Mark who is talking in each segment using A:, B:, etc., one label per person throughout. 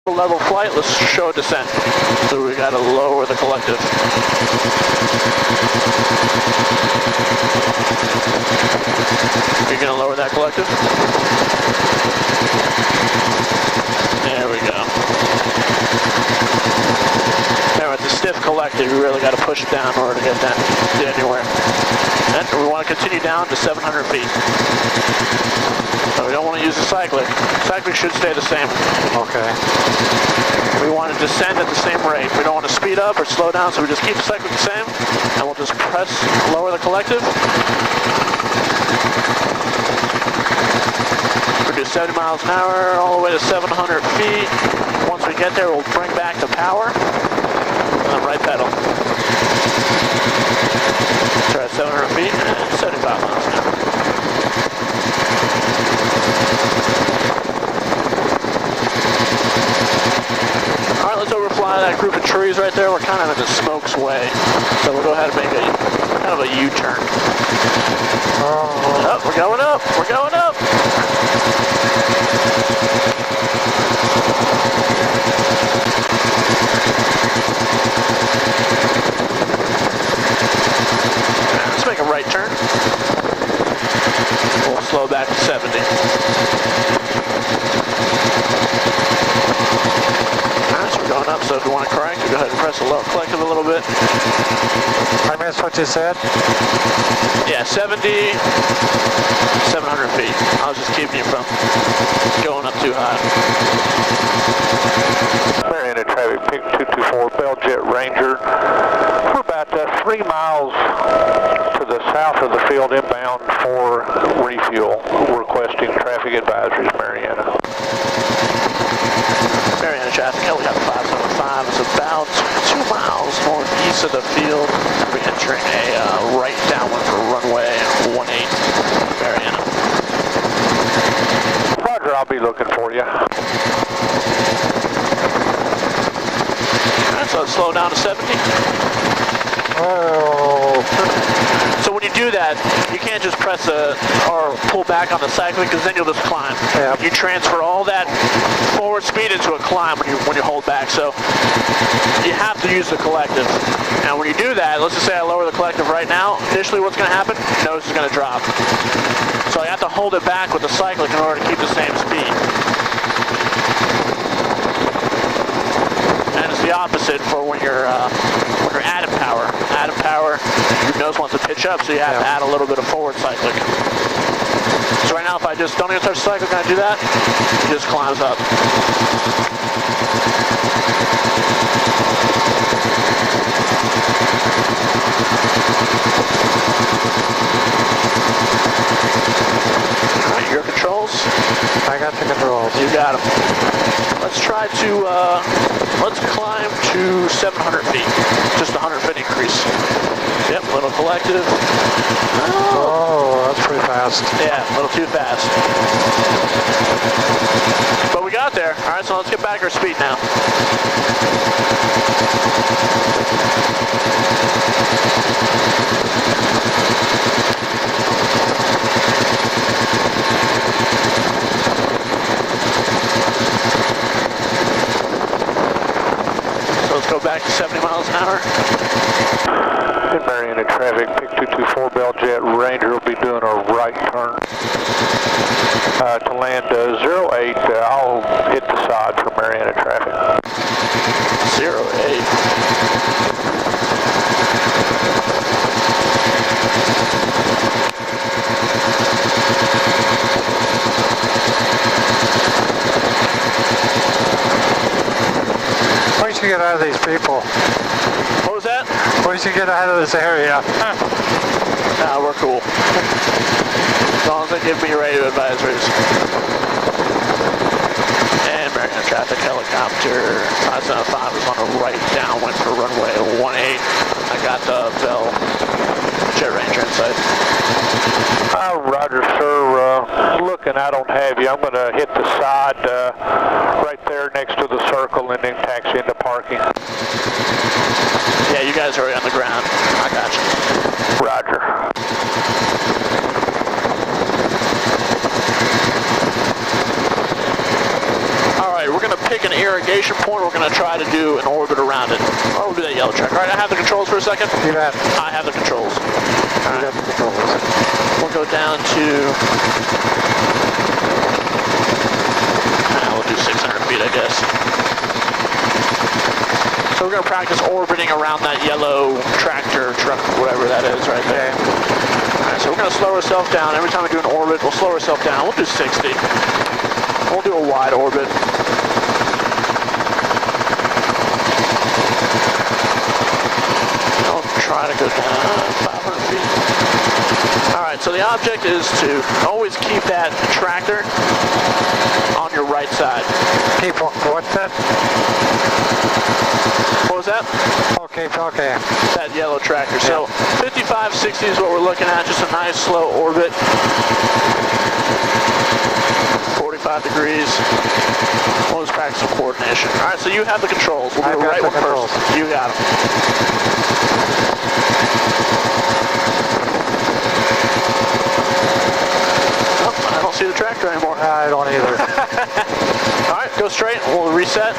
A: Level flight, let's show a descent. So we gotta lower the collective. You're gonna lower that collective? There we go. Now at the stiff collective, you really gotta push it down in order to get that anywhere. And we wanna continue down to 700 feet. So we don't want to use the cyclic. Cyclic should stay the same.
B: Okay.
A: We want to descend at the same rate. We don't want to speed up or slow down, so we just keep the cyclic the same, and we'll just press, lower the collective. We'll do 70 miles an hour all the way to 700 feet. Once we get there, we'll bring back the power, and then right pedal. Try 700 feet and 75 miles an hour. Alright, let's overfly that group of trees right there. We're kind of in the smoke's way. So we'll go ahead and make a kind of a U-turn. Oh, we're going up! We're going up! Let's make a right turn. We'll slow back to 70. Going up, so if you want to crank, go ahead and press the low collective a little bit.
B: I missed what you said?
A: Yeah, 70, 700 feet. I was just keeping you from going up too high.
C: Marietta traffic, pick 224, Bell Jet Ranger. We're about 3 miles to the south of the field inbound for refuel. Requesting traffic advisories, Marietta.
A: Marietta traffic, helicopter 575 is about 2 miles northeast of the field. We're entering a right downwind for runway 18, Marietta.
C: Roger, I'll be looking for you.
A: Alright, so let's slow down to 70.
B: Oh.
A: So when you do that, you can't just press or pull back on the cyclic, because then you'll just climb.
B: Yeah.
A: You transfer all that forward speed into a climb when you hold back. So you have to use the collective. And when you do that, let's just say I lower the collective right now. Initially, what's going to happen? Nose is going to drop. So I have to hold it back with the cyclic in order to keep the same speed. And it's the opposite for when you're adding power. Adding power, your nose wants to pitch up, so you have to add a little bit of forward cyclic. So right now, if I just don't even touch the cyclic and I do that, it just climbs up. All right, your controls?
B: I got the controls.
A: You got them. Let's try to, let's climb to 700 feet. Just a 100-foot increase. Yep, little collective.
B: Oh, that's pretty fast.
A: Yeah, a little too fast. But we got there. All right, so let's get back our speed now. So let's go back to 70 miles an hour.
C: Marietta traffic, pick 224, Bell Jet Ranger will be doing a right turn to land 08. I'll hit the side for Marietta traffic.
A: 08.
B: Why don't you get out of these people?
A: What was that?
B: Why don't you get out of this area?
A: Nah, we're cool. As long as they give me radio advisories. And Marietta traffic helicopter 575 is on a right downwind for runway 18. I got the Bell Jet Ranger in sight.
C: Roger, sir. Looking, I don't have you. I'm going to hit the side right there next to the circle and then taxi into parking.
A: Yeah, you guys are already on the ground. I got you.
C: Roger.
A: All right, we're going to pick an area irrigation point, we're going to try to do an orbit around it. Oh, we'll do that yellow track. All right, I have the controls for a second.
B: You got,
A: I have the controls. All
B: you
A: right.
B: got the controls.
A: We'll go down to, we'll do 600 feet, I guess. So we're going to practice orbiting around that yellow tractor, truck, whatever that is right there. All right, so we're going to slow ourselves down. Every time we do an orbit, we'll slow ourselves down. We'll do 60. We'll do a wide orbit. I'll try to go down 500 feet. All right, so the object is to always keep that tractor on your right side.
B: Keep, what's that?
A: What was that?
B: Okay.
A: That yellow tractor. So 55, 60 is what we're looking at. Just a nice slow orbit. 45 degrees. We'll just practice some coordination. All right, so you have the controls. We'll do the right one first. You got them. I don't see the tractor anymore.
B: I don't either.
A: All right, go straight. We'll reset.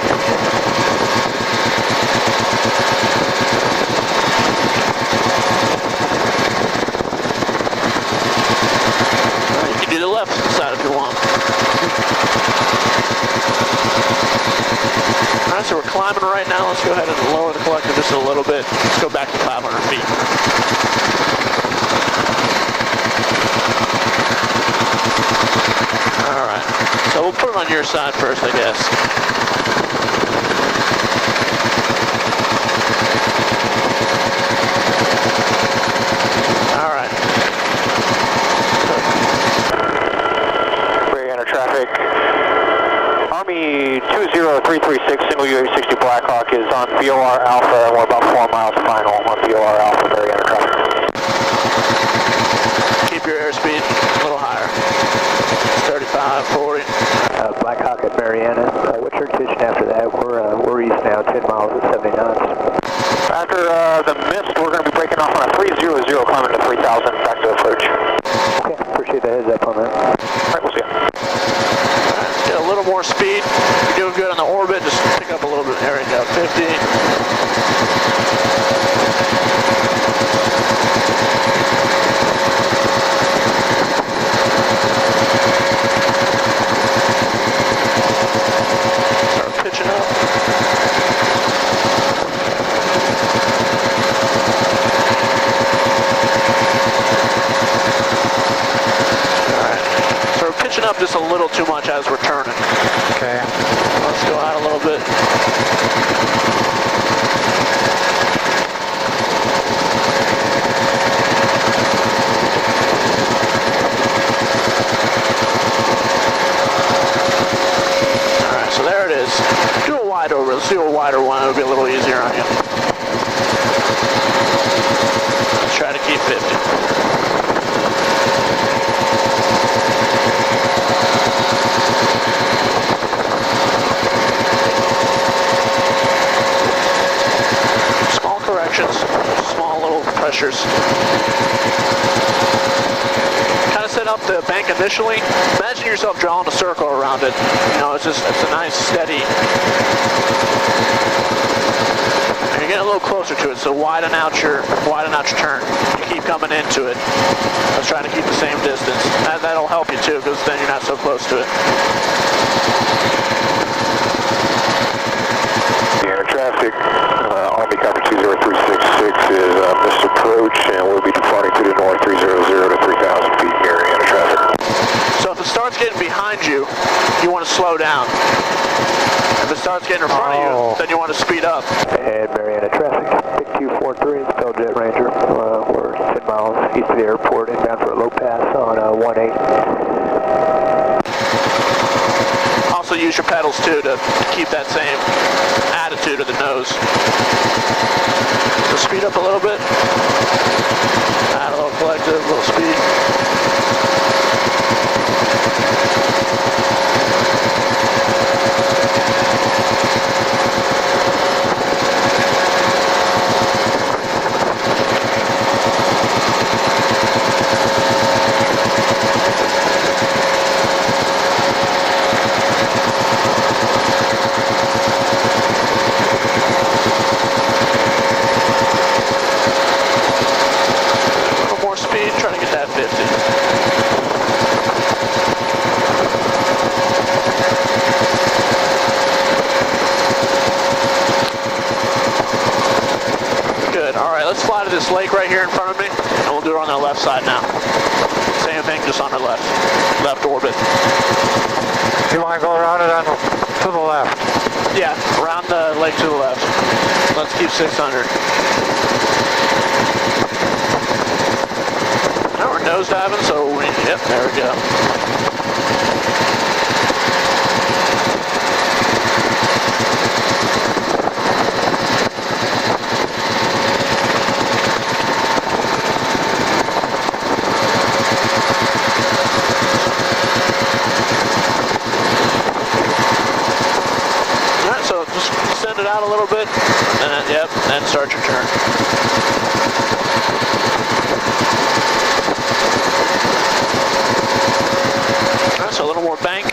A: You can do the left side if you want. All right, so we're climbing right now. Let's go ahead and lower the collector just a little bit. Let's go back to 500 feet. All right, so we'll put it on your side first, I guess. All right.
C: Mariana traffic. Army 20336, single UA60 Blackhawk is on VOR Alpha, and we're about 4 miles final on VOR Alpha, Mariana traffic.
A: Keep your airspeed a little higher. 35, 40.
D: Blackhawk at Mariana. What's your position after that? We're east now, 10 miles at 70 knots.
C: After the mist, we're going to be breaking off on a 300, climbing to 3000, back to approach.
D: Okay, appreciate the heads up on that.
C: All right, we'll see you.
A: Let's get a little more speed. You're doing good on the orbit. Just pick up a little bit. There we go. 50. Start pitching up. Alright. So we're pitching up just a little too much as we're turning.
B: Okay.
A: Let's go out a little bit. Alright, so there it is. Do a wide over. Let's do a wider one. It'll be a little easier on you. Let's try to keep 50. Small corrections, small little pressures. Kind of set up the bank initially. Imagine yourself drawing a circle around it. You know, it's a nice steady. And you're getting a little closer to it, so widen out your turn. You keep coming into it. Let's try to keep the same distance. That'll help you too, because then you're not so close to it.
C: Air traffic, Army cover 20366 is missed approach, and we'll be departing to the north 300 to 3000 feet near Mariana traffic.
A: So if it starts getting behind you, you want to slow down. If it starts getting in front of you, then you want to speed up.
D: And Mariana traffic, Pick 243, it's Bell Jet Ranger. We're 10 miles east of the airport, inbound for a low pass on 18.
A: Also use your pedals too to keep that same attitude of the nose. So speed up a little bit. Add a little collective, a little speed. this lake right here in front of me, and we'll do it on the left side now. Same thing, just on the left orbit.
B: You want to go around it to the left?
A: Yeah, around the lake to the left. Let's keep 600. Now we're nose diving, so yep, there we go. Send it out a little bit, and then, yep, then start your turn. Alright, so a little more bank.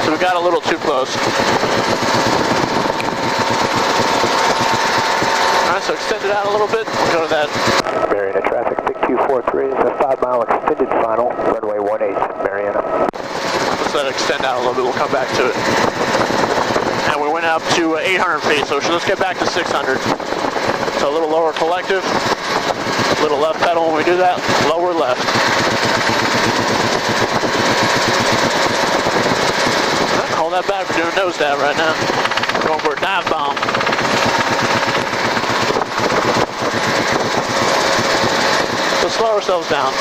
A: So we got a little too close. Alright, so extend it out a little bit. Go to that.
D: Mariana traffic, Big 243 is a 5-mile extended final, runway 18, Mariana.
A: Let's let it extend out a little bit, we'll come back to it. And we went up to 800 feet, so let's get back to 600. So a little lower collective, a little left pedal when we do that, lower left. Hold that back, we're doing a nose dive right now. We're going for a dive bomb. Let's slow ourselves down.